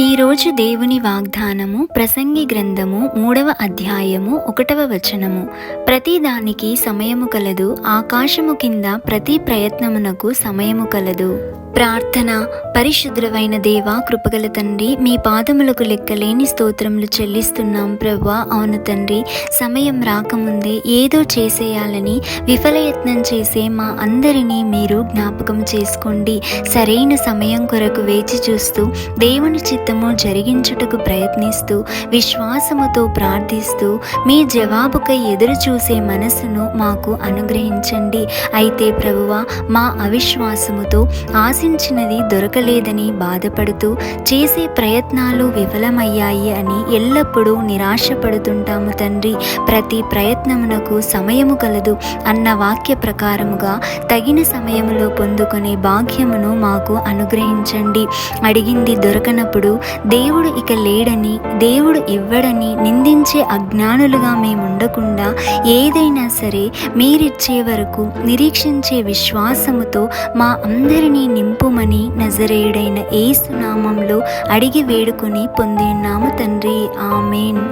ఈరోజు దేవుని వాగ్దానము ప్రసంగి గ్రంథము 3వ అధ్యాయము 1వ వచనము. ప్రతిదానికి సమయము కలదు, ఆకాశము కింద ప్రతి ప్రయత్నమునకు సమయము కలదు. ప్రార్థన. పరిశుద్ధమైన దేవా, కృపగల తండ్రి, మీ పాదములకు లెక్కలేని స్తోత్రములు చెల్లిస్తున్నాం ప్రభువా. అవును తండ్రి, సమయం రాకముందే ఏదో చేసేయాలని విఫలయత్నం చేసే మా అందరినీ మీరు జ్ఞాపకం చేసుకోండి. సరైన సమయం కొరకు వేచి చూస్తూ దేవుని చిత్తము జరిగించుటకు ప్రయత్నిస్తూ విశ్వాసముతో ప్రార్థిస్తూ మీ జవాబుకై ఎదురు చూసే మనసును మాకు అనుగ్రహించండి. అయితే ప్రభువా, మా అవిశ్వాసముతో ఆశించినది దొరకలేదని బాధపడుతూ చేసే ప్రయత్నాలు విఫలమయ్యాయి అని ఎల్లప్పుడూ నిరాశపడుతుంటాము తండ్రి. ప్రతి ప్రయత్నమునకు సమయము కలదు అన్న వాక్య ప్రకారముగా తగిన సమయములో పొందుకునే భాగ్యమును మాకు అనుగ్రహించండి. అడిగింది దొరకనప్పుడు దేవుడు ఇక లేడని, దేవుడు ఇవ్వడని నిందించే అజ్ఞానులుగా మేముండకుండా ఏదైనా సరే మీరిచ్చే వరకు నిరీక్షించే విశ్వాసముతో మా అందరినీ నింపుమని నజరేయుడైన యేసు నామములో అడిగి వేడుకొని పొందినాము తండ్రి. ఆమేన్.